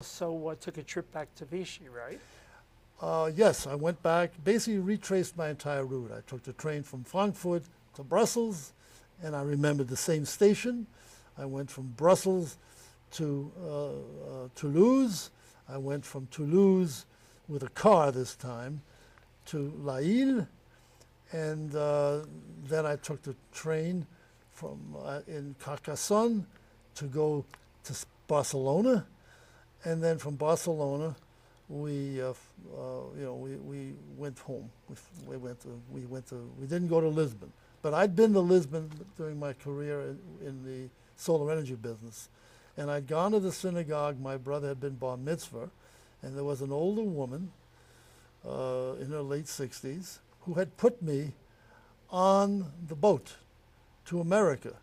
So took a trip back to Vichy, right? Yes, I went back, basically retraced my entire route. I took the train from Frankfurt to Brussels, and I remembered the same station. I went from Brussels to Toulouse. I went from Toulouse with a car this time to La Ile, and then I took the train from in Carcassonne to go to Barcelona, and then from Barcelona we went home. We didn't go to Lisbon, but I'd been to Lisbon during my career in the solar energy business, and I'd gone to the synagogue. My brother had been bar mitzvah, and there was an older woman in her late 60s who had put me on the boat to America,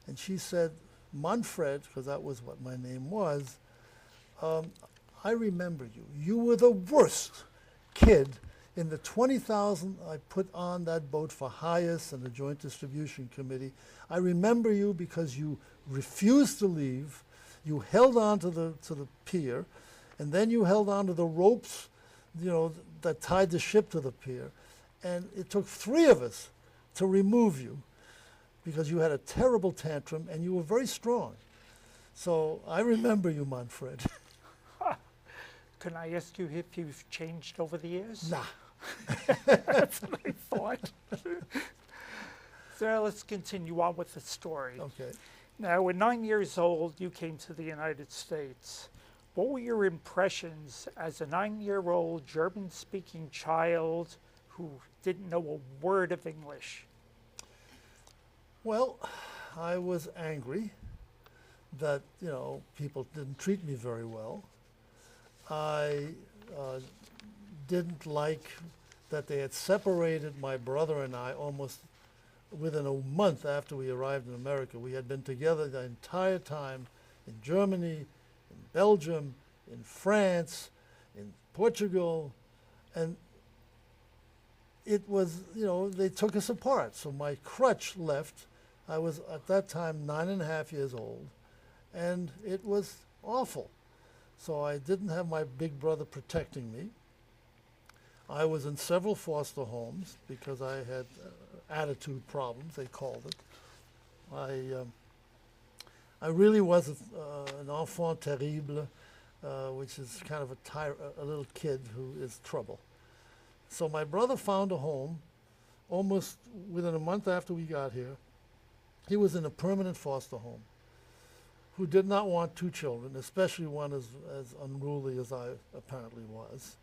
and she said, "Manfred," because that was what my name was. I remember you. You were the worst kid in the 20,000 I put on that boat for HIAS and the Joint Distribution Committee. I remember you because you refused to leave. You held on to the pier, and then you held on to the ropes, that tied the ship to the pier. And it took three of us to remove you because you had a terrible tantrum and you were very strong. So I remember you, Manfred. Can I ask you if you've changed over the years? Nah. That's what I thought. So let's continue on with the story. Okay. Now, at 9 years old, you came to the United States. What were your impressions as a 9-year-old German-speaking child who didn't know a word of English? Well, I was angry that, people didn't treat me very well. I didn't like that they had separated my brother and I almost within a month after we arrived in America. We had been together the entire time in Germany, in Belgium, in France, in Portugal, and it was, they took us apart. So my crutch left. I was at that time 9.5 years old, and it was awful. So I didn't have my big brother protecting me. I was in several foster homes because I had attitude problems, they called it. I really was an enfant terrible, which is kind of a little kid who is trouble. So my brother found a home almost within a month after we got here. He was in a permanent foster home who did not want two children, especially one as unruly as I apparently was.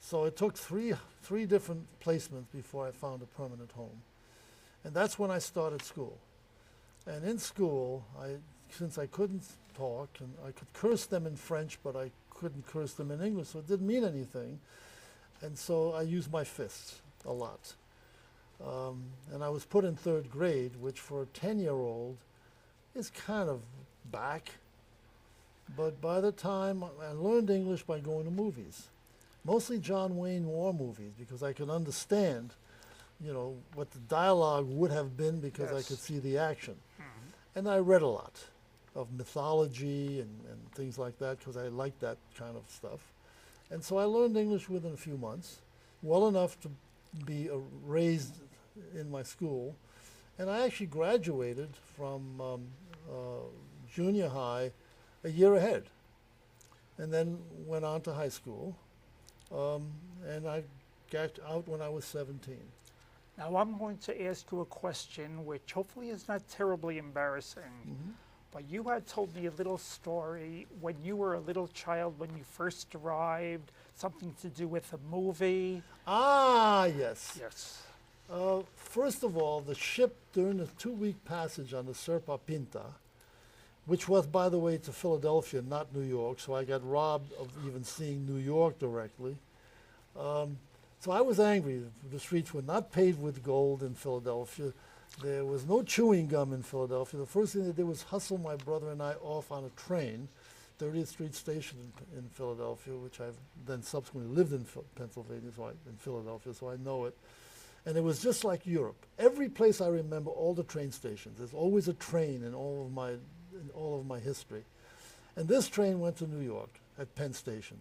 So it took three different placements before I found a permanent home. And that's when I started school. And in school, since I couldn't talk, and I could curse them in French, but I couldn't curse them in English, so it didn't mean anything. And so I used my fists a lot. And I was put in third grade, which for a 10-year-old is kind of back. But by the time I learned English by going to movies, mostly John Wayne war movies, because I could understand, what the dialogue would have been because I could see the action. Mm-hmm. And I read a lot of mythology and things like that because I liked that kind of stuff. And so I learned English within a few months, well enough to be raised in my school. And I actually graduated from junior high a year ahead, and then went on to high school. And I got out when I was 17. Now I'm going to ask you a question which hopefully is not terribly embarrassing. Mm-hmm. But you had told me a little story when you were a little child, when you first arrived, something to do with a movie. Ah, yes. Yes. First of all, the ship during the 2-week passage on the Serpa Pinta, which was, by the way, to Philadelphia, not New York, so I got robbed of even seeing New York directly. So I was angry. The streets were not paved with gold in Philadelphia. There was no chewing gum in Philadelphia. The first thing they did was hustle my brother and I off on a train, 30th Street Station in Philadelphia, which I've then subsequently lived in Pennsylvania, in Philadelphia, so I know it. And it was just like Europe. Every place I remember, all the train stations. There's always a train in all of my history. And this train went to New York. at Penn Station.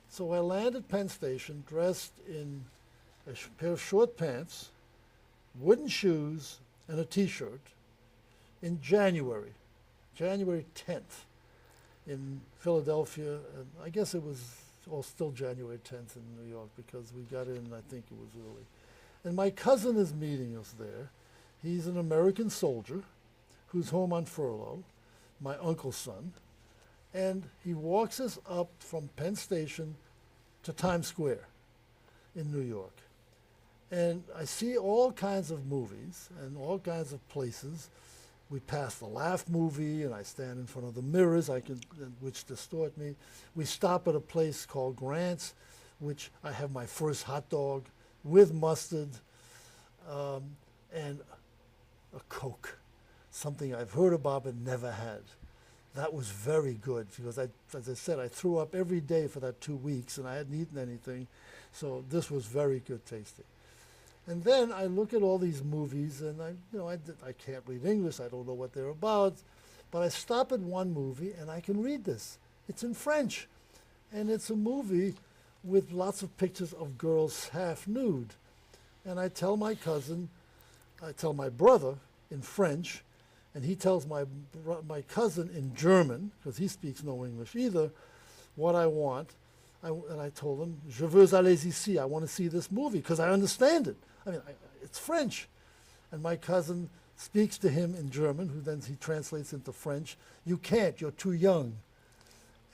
So I land at Penn Station dressed in a pair of short pants, wooden shoes, and a T-shirt in January 10th in Philadelphia. And I guess it was still January 10th in New York because we got in, I think it was early. And my cousin is meeting us there. He's an American soldier who's home on furlough, my uncle's son. And he walks us up from Penn Station to Times Square in New York. And I see all kinds of movies and all kinds of places. We pass the Laugh movie, and I stand in front of the mirrors, which distort me. We stop at a place called Grant's, which I have my first hot dog with mustard and a Coke, something I've heard about but never had. That was very good because, as I said, I threw up every day for that 2 weeks, and I hadn't eaten anything. So this was very good tasting. And then I look at all these movies, and I can't read English. I don't know what they're about. But I stop at one movie, and I can read this. It's in French. And it's a movie with lots of pictures of girls half nude. And I tell my brother in French, and he tells my cousin in German, because he speaks no English either, what I want. And I told him, je veux aller ici. I want to see this movie because I understand it. I mean, it's French. And my cousin speaks to him in German, who then he translates into French. You can't, you're too young.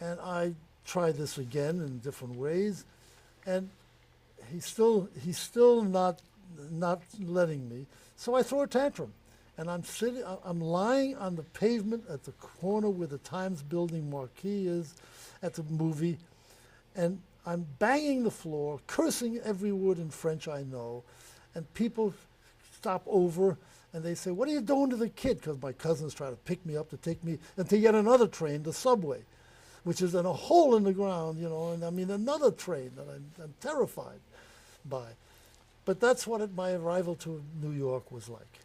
And I try this again in different ways. And he's still not letting me. So I throw a tantrum. And I'm lying on the pavement at the corner where the Times Building marquee is at the movie. And I'm banging the floor, cursing every word in French I know. And people stop over and they say, what are you doing to the kid? Because my cousin's trying to pick me up to take me into yet another train, the subway, which is in a hole in the ground, and I mean another train that I'm terrified by. But that's what my arrival to New York was like.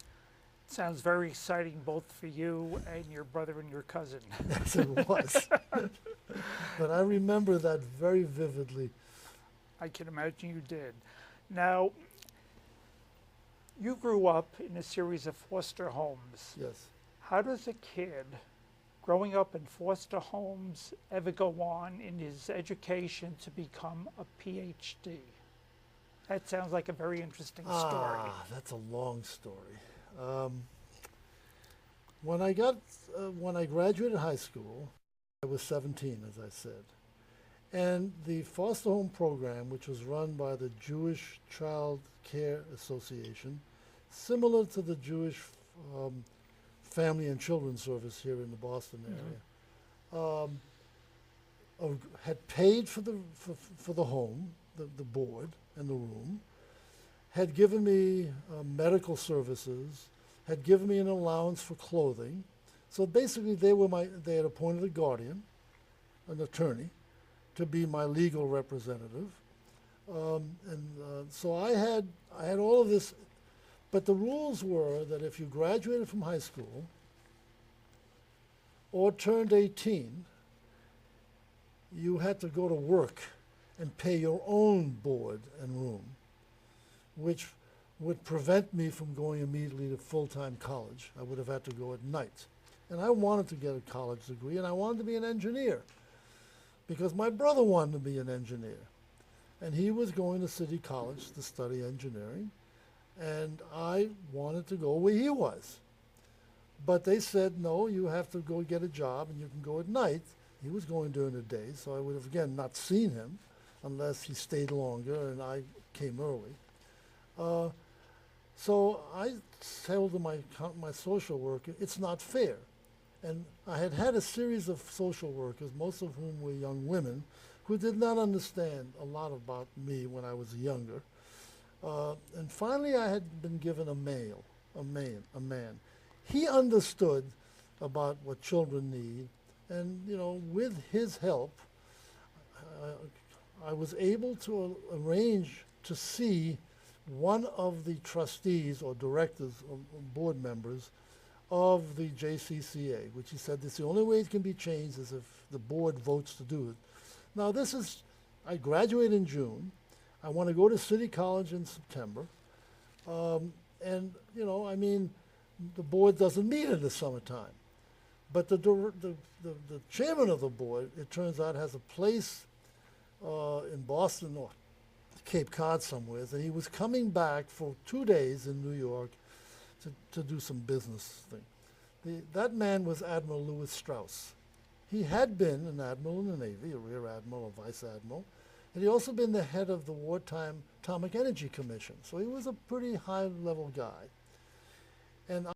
Sounds very exciting both for you and your brother and your cousin. Yes, it was. But I remember that very vividly. I can imagine you did. Now, you grew up in a series of foster homes. Yes. How does a kid growing up in foster homes ever go on in his education to become a PhD? That sounds like a very interesting story. That's a long story. When I graduated high school, I was 17, as I said. And the foster home program, which was run by the Jewish Child Care Association, similar to the Jewish Family and Children's Service here in the Boston area, had paid for the home, the board and the room, had given me medical services, had given me an allowance for clothing. So basically they had appointed a guardian, an attorney, to be my legal representative. So I had all of this, but the rules were that if you graduated from high school or turned 18, you had to go to work and pay your own board and room, which would prevent me from going immediately to full-time college. I would have had to go at night. And I wanted to get a college degree, and I wanted to be an engineer because my brother wanted to be an engineer. And he was going to City College to study engineering, and I wanted to go where he was. But they said, no, you have to go get a job, and you can go at night. He was going during the day, so I would have, again, not seen him unless he stayed longer and I came early. So I told my social worker, it's not fair. And I had had a series of social workers, most of whom were young women, who did not understand a lot about me when I was younger. And finally I had been given a man. He understood about what children need, and with his help, I was able to arrange to see one of the trustees or directors or board members of the JCCA, which he said this the only way it can be changed is if the board votes to do it. Now I graduate in June. I want to go to City College in September. And, I mean, the board doesn't meet in the summertime. But the chairman of the board, it turns out, has a place in Boston or Cape Cod somewhere, and he was coming back for 2 days in New York to do some business thing. That man was Admiral Lewis Strauss. He had been an admiral in the Navy, a rear admiral, a vice admiral, and he also been the head of the Wartime Atomic Energy Commission. So he was a pretty high-level guy. And